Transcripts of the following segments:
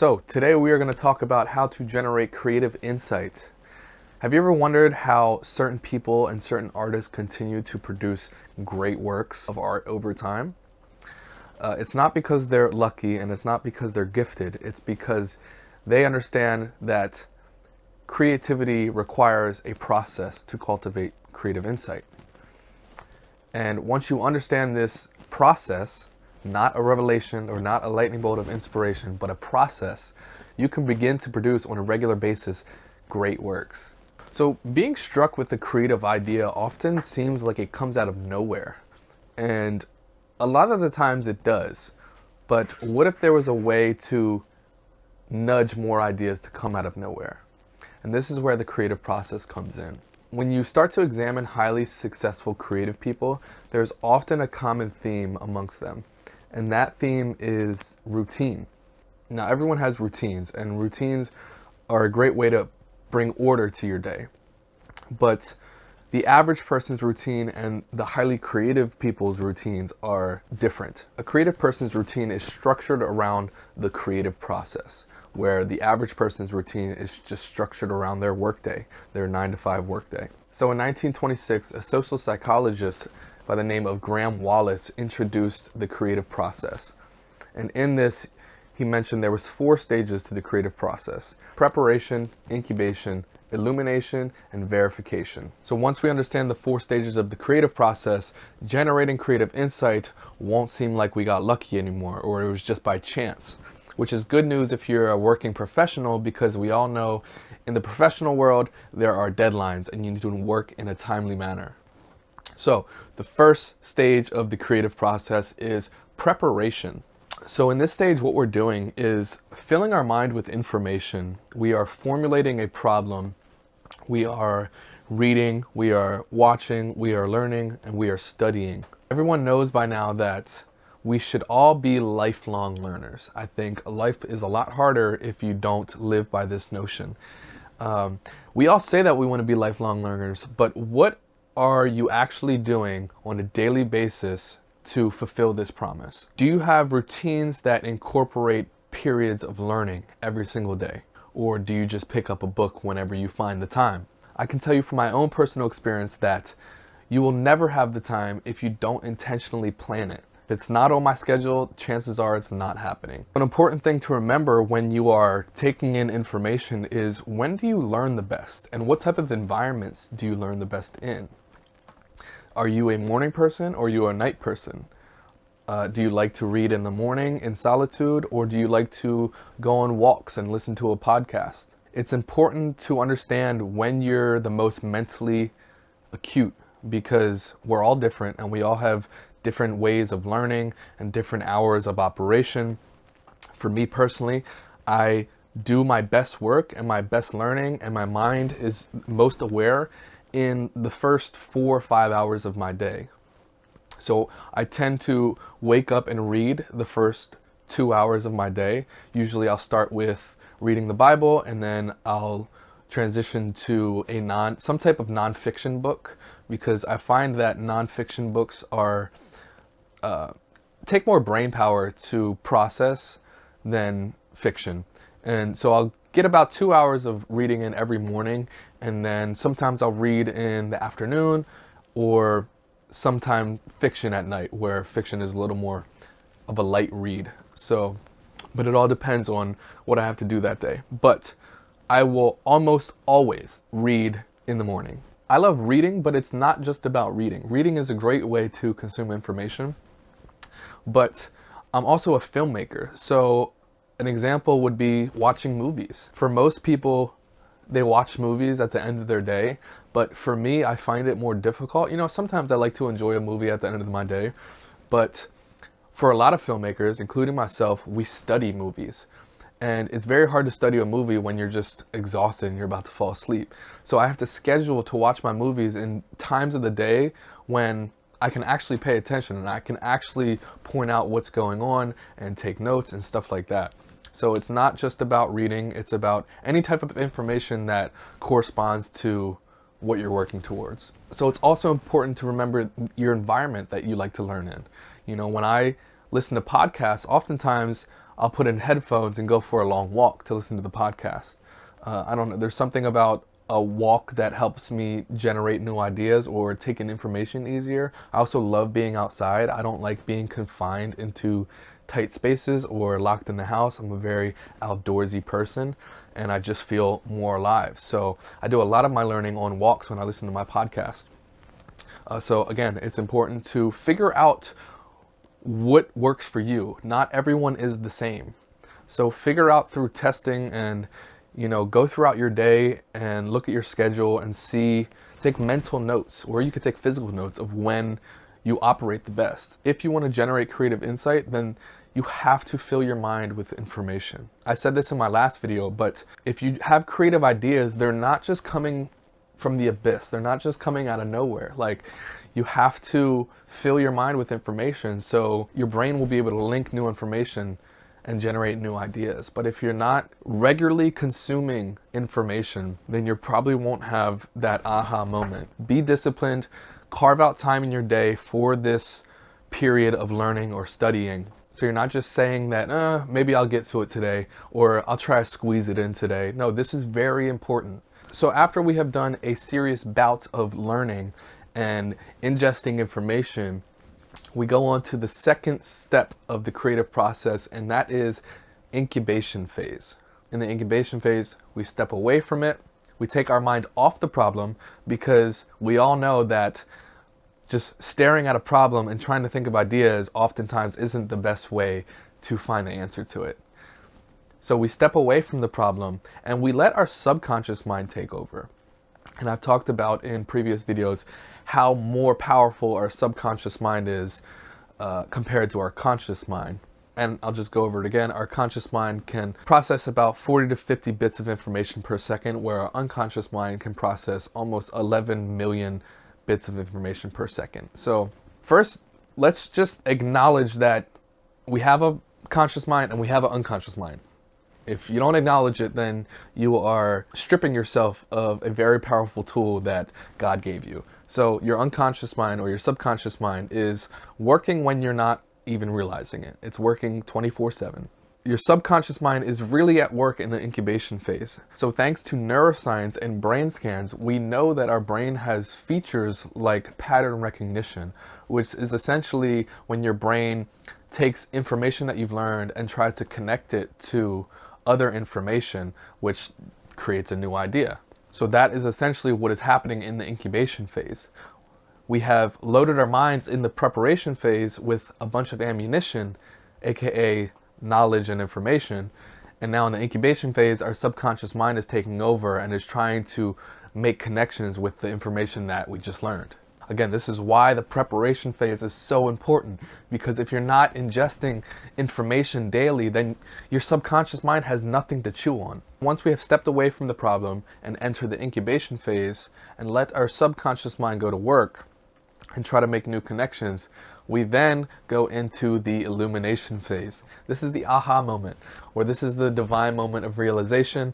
So today we are going to talk about how to generate creative insight. Have you ever wondered how certain people and certain artists continue to produce great works of art over time? It's not because they're lucky and it's not because they're gifted. It's because they understand that creativity requires a process to cultivate creative insight. And once you understand this process, not a revelation or not a lightning bolt of inspiration, but a process, you can begin to produce on a regular basis great works. So being struck with a creative idea often seems like it comes out of nowhere. And a lot of the times it does. But what if there was a way to nudge more ideas to come out of nowhere? And this is where the creative process comes in. When you start to examine highly successful creative people, there's often a common theme amongst them. And that theme is routine. Now, everyone has routines, and routines are a great way to bring order to your day. But the average person's routine and the highly creative people's routines are different. A creative person's routine is structured around the creative process, where the average person's routine is just structured around their workday, their 9-to-5 workday. So in 1926, a social psychologist by the name of Graham Wallace introduced the creative process. And in this, he mentioned there was 4 stages to the creative process: preparation, incubation, illumination, and verification. So once we understand the 4 stages of the creative process, generating creative insight won't seem like we got lucky anymore, or it was just by chance, which is good news if you're a working professional, because we all know in the professional world, there are deadlines and you need to work in a timely manner. So the first stage of the creative process is preparation. So in this stage, what we're doing is filling our mind with information. We are formulating a problem. We are reading, we are watching, we are learning, and we are studying. Everyone knows by now that we should all be lifelong learners. I think life is a lot harder if you don't live by this notion. We all say that we want to be lifelong learners, but what are you actually doing on a daily basis to fulfill this promise? Do you have routines that incorporate periods of learning every single day? Or do you just pick up a book whenever you find the time? I can tell you from my own personal experience that you will never have the time if you don't intentionally plan it. If it's not on my schedule, chances are it's not happening. An important thing to remember when you are taking in information is, when do you learn the best? And what type of environments do you learn the best in? Are you a morning person or are you a night person? Do you like to read in the morning in solitude, or do you like to go on walks and listen to a podcast? It's important to understand when you're the most mentally acute, because we're all different and we all have different ways of learning and different hours of operation. For me personally, I do my best work and my best learning, and my mind is most aware in the first 4 or 5 hours of my day. So I tend to wake up and read the first 2 hours of my day. Usually I'll start with reading the Bible, and then I'll transition to some type of nonfiction book, because I find that nonfiction books are take more brain power to process than fiction. And so I'll get about 2 hours of reading in every morning, and then sometimes I'll read in the afternoon, or sometimes fiction at night, where fiction is a little more of a light read. So, but it all depends on what I have to do that day. But I will almost always read in the morning. I love reading, but it's not just about reading. Reading is a great way to consume information, but I'm also a filmmaker. So an example would be watching movies. For most people, they watch movies at the end of their day, but for me, I find it more difficult. You know, sometimes I like to enjoy a movie at the end of my day, but for a lot of filmmakers, including myself, we study movies. And it's very hard to study a movie when you're just exhausted and you're about to fall asleep. So I have to schedule to watch my movies in times of the day when I can actually pay attention and I can actually point out what's going on and take notes and stuff like that. So it's not just about reading, it's about any type of information that corresponds to what you're working towards. So it's also important to remember your environment that you like to learn in. You know, when I listen to podcasts, oftentimes I'll put in headphones and go for a long walk to listen to the podcast. I don't know, there's something about a walk that helps me generate new ideas or take in information easier. I also love being outside. I don't like being confined into tight spaces or locked in the house. I'm a very outdoorsy person and I just feel more alive. So I do a lot of my learning on walks when I listen to my podcast. So again, it's important to figure out what works for you. Not everyone is the same. So figure out through testing and, go throughout your day and look at your schedule and take mental notes, or you could take physical notes of when you operate the best. If you want to generate creative insight, then you have to fill your mind with information. I said this in my last video, but if you have creative ideas, they're not just coming from the abyss. They're not just coming out of nowhere. Like, you have to fill your mind with information so your brain will be able to link new information and generate new ideas. But if you're not regularly consuming information, then you probably won't have that aha moment. Be disciplined, carve out time in your day for this period of learning or studying. So you're not just saying that, maybe I'll get to it today, or I'll try to squeeze it in today. No, this is very important. So after we have done a serious bout of learning and ingesting information, we go on to the second step of the creative process, and that is incubation phase. In the incubation phase, we step away from it. We take our mind off the problem, because we all know that just staring at a problem and trying to think of ideas oftentimes isn't the best way to find the answer to it. So we step away from the problem and we let our subconscious mind take over. And I've talked about in previous videos how more powerful our subconscious mind is compared to our conscious mind. And I'll just go over it again. Our conscious mind can process about 40 to 50 bits of information per second, where our unconscious mind can process almost 11 million bits of information per second. So first, let's just acknowledge that we have a conscious mind and we have an unconscious mind. If you don't acknowledge it, then you are stripping yourself of a very powerful tool that God gave you. So your unconscious mind or your subconscious mind is working when you're not even realizing it. It's working 24/7. Your subconscious mind is really at work in the incubation phase. So thanks to neuroscience and brain scans, we know that our brain has features like pattern recognition, which is essentially when your brain takes information that you've learned and tries to connect it to other information, which creates a new idea. So that is essentially what is happening in the incubation phase. We have loaded our minds in the preparation phase with a bunch of ammunition, aka knowledge and information, and now in the incubation phase, our subconscious mind is taking over and is trying to make connections with the information that we just learned. Again, this is why the preparation phase is so important, because if you're not ingesting information daily, then your subconscious mind has nothing to chew on. Once we have stepped away from the problem and enter the incubation phase and let our subconscious mind go to work and try to make new connections, we then go into the illumination phase. This is the aha moment, or this is the divine moment of realization,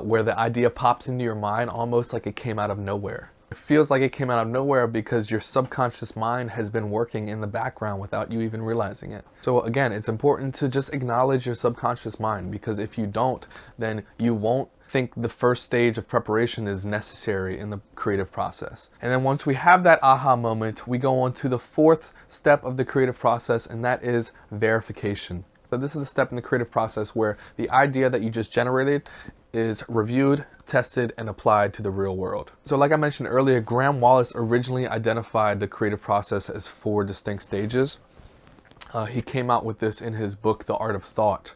where the idea pops into your mind almost like it came out of nowhere. It feels like it came out of nowhere because your subconscious mind has been working in the background without you even realizing it. So again, it's important to just acknowledge your subconscious mind, because if you don't, then you won't think the first stage of preparation is necessary in the creative process. And then once we have that aha moment, we go on to the fourth step of the creative process, and that is verification. So this is the step in the creative process where the idea that you just generated is reviewed, tested, and applied to the real world. So like I mentioned earlier, Graham Wallace originally identified the creative process as 4 distinct stages. He came out with this in his book, The Art of Thought.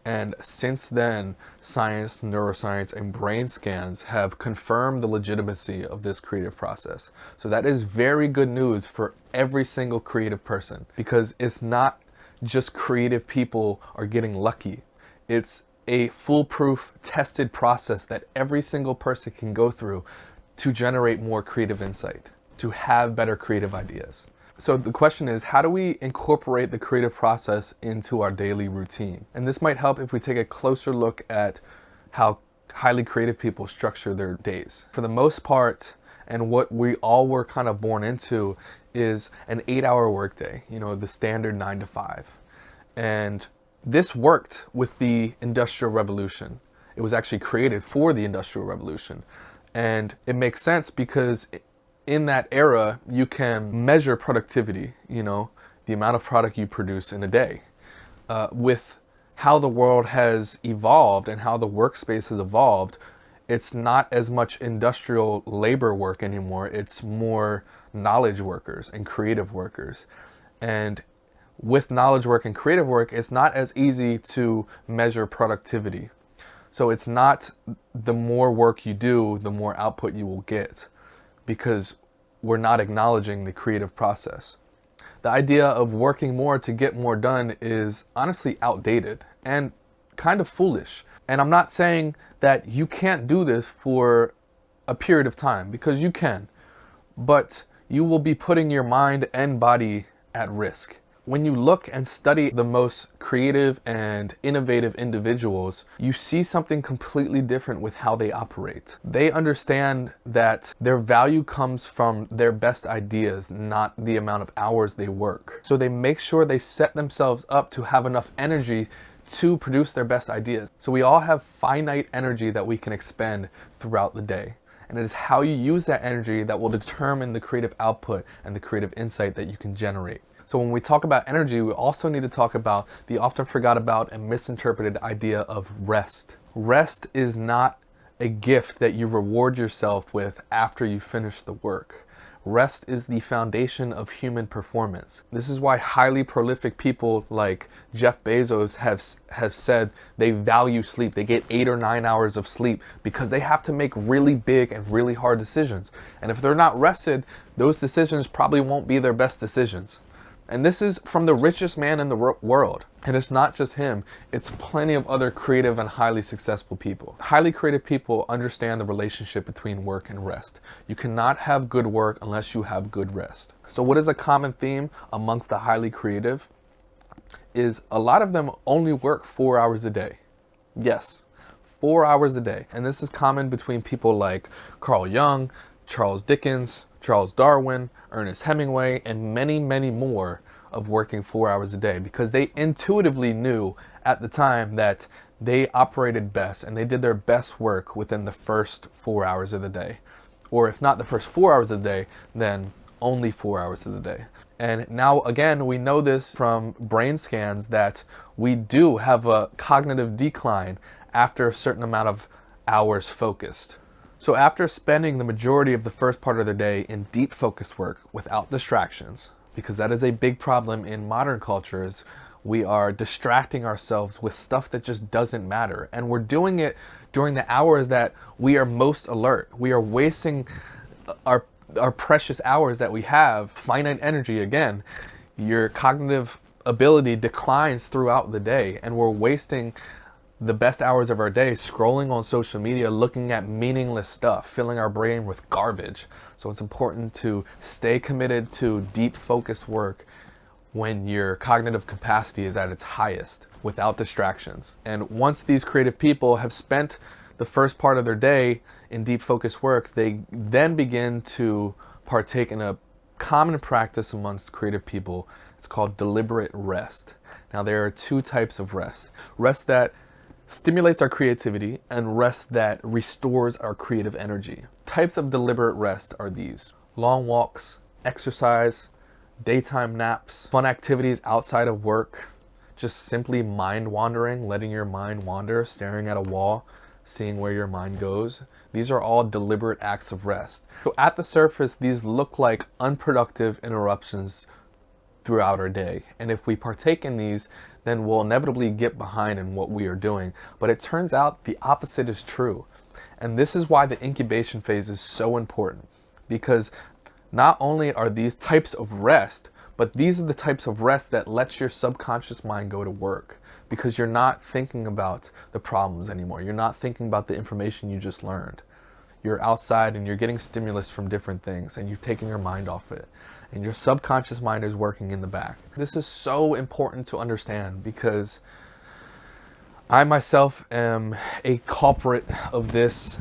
And since then, science, neuroscience, and brain scans have confirmed the legitimacy of this creative process. So that is very good news for every single creative person, because it's not just creative people are getting lucky. It's a foolproof, tested process that every single person can go through to generate more creative insight, to have better creative ideas. So the question is, how do we incorporate the creative process into our daily routine? And this might help if we take a closer look at how highly creative people structure their days. For the most part, and what we all were kind of born into, is an 8-hour workday, the standard 9 to 5. And This worked with the Industrial Revolution. It was actually created for the Industrial Revolution. And it makes sense because in that era, you can measure productivity, the amount of product you produce in a day. With how the world has evolved and how the workspace has evolved, it's not as much industrial labor work anymore. It's more knowledge workers and creative workers. And with knowledge work and creative work, it's not as easy to measure productivity. So it's not the more work you do, the more output you will get, because we're not acknowledging the creative process. The idea of working more to get more done is honestly outdated and kind of foolish. And I'm not saying that you can't do this for a period of time, because you can, but you will be putting your mind and body at risk. When you look and study the most creative and innovative individuals, you see something completely different with how they operate. They understand that their value comes from their best ideas, not the amount of hours they work. So they make sure they set themselves up to have enough energy to produce their best ideas. So we all have finite energy that we can expend throughout the day. And it is how you use that energy that will determine the creative output and the creative insight that you can generate. So when we talk about energy, we also need to talk about the often forgot about and misinterpreted idea of rest. Rest is not a gift that you reward yourself with after you finish the work. Rest is the foundation of human performance. This is why highly prolific people like Jeff Bezos have said they value sleep. They get 8 or 9 hours of sleep because they have to make really big and really hard decisions. And if they're not rested, those decisions probably won't be their best decisions. And this is from the richest man in the world. And it's not just him, it's plenty of other creative and highly successful people. Highly creative people understand the relationship between work and rest. You cannot have good work unless you have good rest. So what is a common theme amongst the highly creative? Is a lot of them only work 4 hours a day. Yes, 4 hours a day. And this is common between people like Carl Jung, Charles Dickens, Charles Darwin, Ernest Hemingway, and many, many more of working 4 hours a day, because they intuitively knew at the time that they operated best and they did their best work within the first 4 hours of the day. Or if not the first 4 hours of the day, then only 4 hours of the day. And now again, we know this from brain scans that we do have a cognitive decline after a certain amount of hours focused. So after spending the majority of the first part of their day in deep focused work without distractions, because that is a big problem in modern cultures, we are distracting ourselves with stuff that just doesn't matter. And we're doing it during the hours that we are most alert. We are wasting our precious hours that we have, finite energy again. Your cognitive ability declines throughout the day, and we're wasting the best hours of our day scrolling on social media, looking at meaningless stuff, filling our brain with garbage. So it's important to stay committed to deep focused work when your cognitive capacity is at its highest, without distractions. And once these creative people have spent the first part of their day in deep focused work, they then begin to partake in a common practice amongst creative people. It's called deliberate rest. Now there are two types of rest. Rest that stimulates our creativity and rest that restores our creative energy. Types of deliberate rest are these: long walks, exercise, daytime naps, fun activities outside of work, just simply mind wandering, letting your mind wander, staring at a wall, seeing where your mind goes. These are all deliberate acts of rest. So at the surface, these look like unproductive interruptions throughout our day. And if we partake in these, then we'll inevitably get behind in what we are doing. But it turns out the opposite is true. And this is why the incubation phase is so important, because not only are these types of rest, but these are the types of rest that lets your subconscious mind go to work, because you're not thinking about the problems anymore. You're not thinking about the information you just learned. You're outside and you're getting stimulus from different things, and you've taken your mind off it. And your subconscious mind is working in the back. This is so important to understand, because I myself am a culprit of this,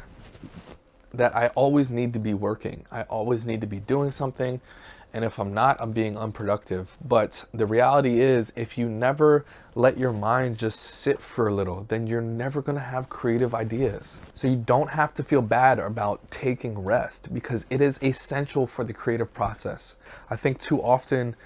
that I always need to be working. I always need to be doing something. And if I'm not, I'm being unproductive. But the reality is, if you never let your mind just sit for a little, then you're never going to have creative ideas. So you don't have to feel bad about taking rest, because it is essential for the creative process. I think too often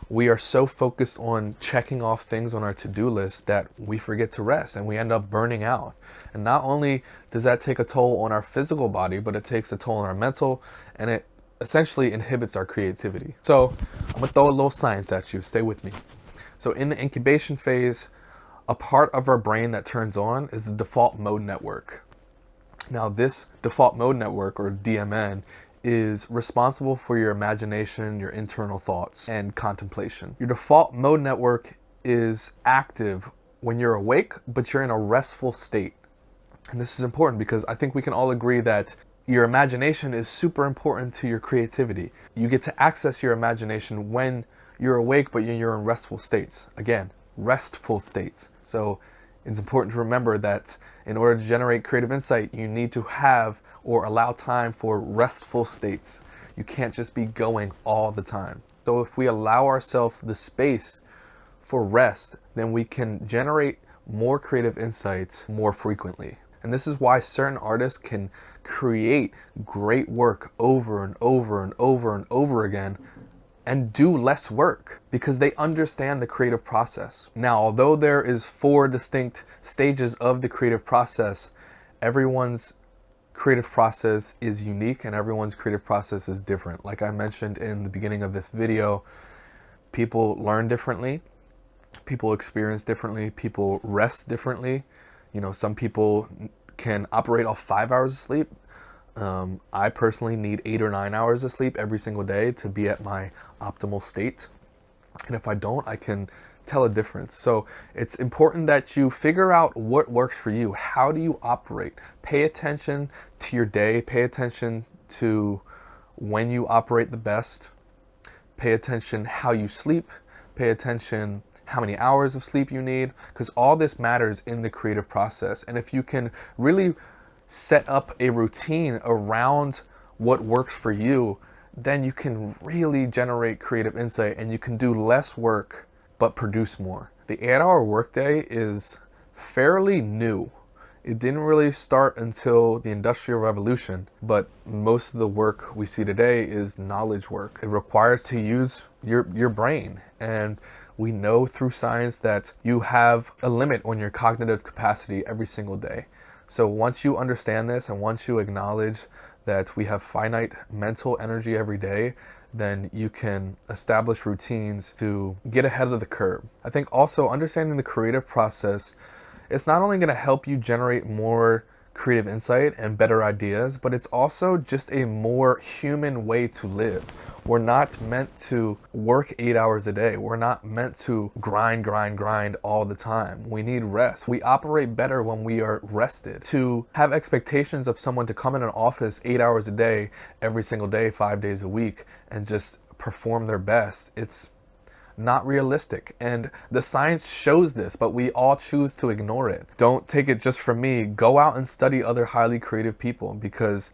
we are so focused on checking off things on our to-do list that we forget to rest, and we end up burning out. And not only does that take a toll on our physical body, but it takes a toll on our mental, and it essentially inhibits our creativity. So I'm gonna throw a little science at you. Stay with me. So in the incubation phase, a part of our brain that turns on is the default mode network. Now this default mode network, or DMN, is responsible for your imagination, your internal thoughts, and contemplation. Your default mode network is active when you're awake, but you're in a restful state. And this is important because I think we can all agree that your imagination is super important to your creativity. You get to access your imagination when you're awake, but you're in restful states. Again, restful states. So it's important to remember that in order to generate creative insight, you need to have or allow time for restful states. You can't just be going all the time. So if we allow ourselves the space for rest, then we can generate more creative insights more frequently. And this is why certain artists can create great work over and over and over and over again and do less work, because they understand the creative process. Now, although there is 4 distinct stages of the creative process, everyone's creative process is unique and everyone's creative process is different. Like I mentioned in the beginning of this video, people learn differently, people experience differently, people rest differently. You know, some people can operate off 5 hours of sleep. I personally need 8 or 9 hours of sleep every single day to be at my optimal state. And if I don't, I can tell a difference. So it's important that you figure out what works for you. How do you operate? Pay attention to your day. Pay attention to when you operate the best. Pay attention how you sleep. Pay attention how many hours of sleep you need, because all this matters in the creative process. And if you can really set up a routine around what works for you, then you can really generate creative insight and you can do less work but produce more. The 8-hour workday is fairly new. It didn't really start until the Industrial Revolution, but most of the work we see today is knowledge work. It requires to use your brain, and we know through science that you have a limit on your cognitive capacity every single day. So once you understand this and once you acknowledge that we have finite mental energy every day, then you can establish routines to get ahead of the curve. I think also understanding the creative process, it's not only going to help you generate more creative insight and better ideas, but it's also just a more human way to live. We're not meant to work 8 hours a day. We're not meant to grind all the time. We need rest. We operate better when we are rested. To have expectations of someone to come in an office 8 hours a day, every single day, 5 days a week, and just perform their best, it's not realistic. And the science shows this, but we all choose to ignore it. Don't take it just from me. Go out and study other highly creative people, because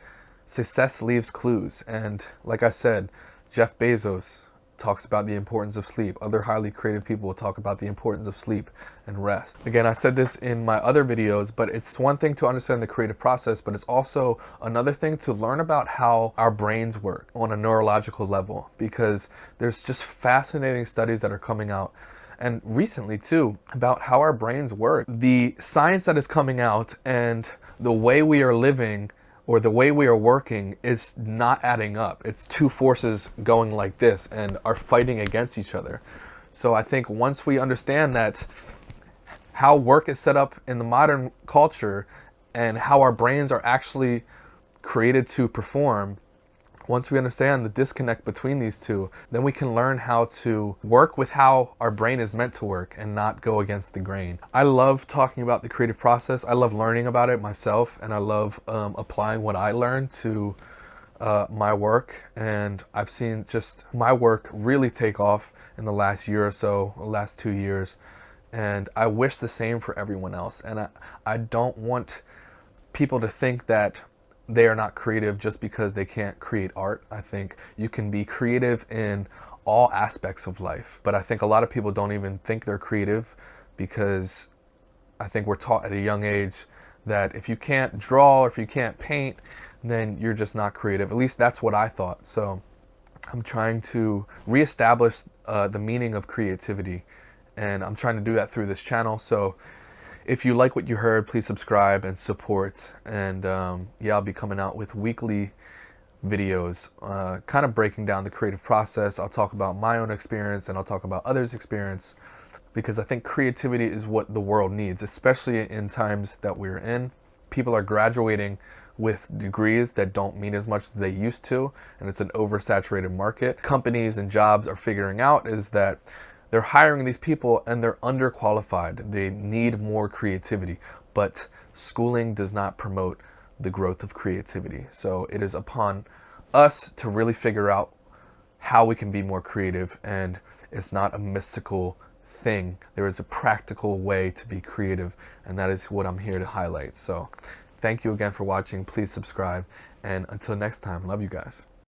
success leaves clues. And like I said, Jeff Bezos talks about the importance of sleep. Other highly creative people will talk about the importance of sleep and rest. Again, I said this in my other videos, but it's one thing to understand the creative process, but it's also another thing to learn about how our brains work on a neurological level, because there's just fascinating studies that are coming out, and recently too, about how our brains work. The science that is coming out and the way we are living or the way we are working is not adding up. It's two forces going like this and are fighting against each other. So I think once we understand that how work is set up in the modern culture and how our brains are actually created to perform, once we understand the disconnect between these two, then we can learn how to work with how our brain is meant to work and not go against the grain. I love talking about the creative process. I love learning about it myself, and I love applying what I learned to my work. And I've seen just my work really take off in the last year or so, the last 2 years. And I wish the same for everyone else. And I don't want people to think that they are not creative just because they can't create art. I think you can be creative in all aspects of life, but I think a lot of people don't even think they're creative because I think we're taught at a young age that if you can't draw or if you can't paint, then you're just not creative. At least that's what I thought. So I'm trying to reestablish the meaning of creativity, and I'm trying to do that through this channel. So if you like what you heard, please subscribe and support. And yeah, I'll be coming out with weekly videos, kind of breaking down the creative process. I'll talk about my own experience and I'll talk about others' experience, because I think creativity is what the world needs, especially in times that we're in. People are graduating with degrees that don't mean as much as they used to, and it's an oversaturated market. Companies and jobs are figuring out is that they're hiring these people and they're underqualified. They need more creativity, but schooling does not promote the growth of creativity. So it is upon us to really figure out how we can be more creative, and it's not a mystical thing. There is a practical way to be creative, and that is what I'm here to highlight. So thank you again for watching. Please subscribe, and until next time, love you guys.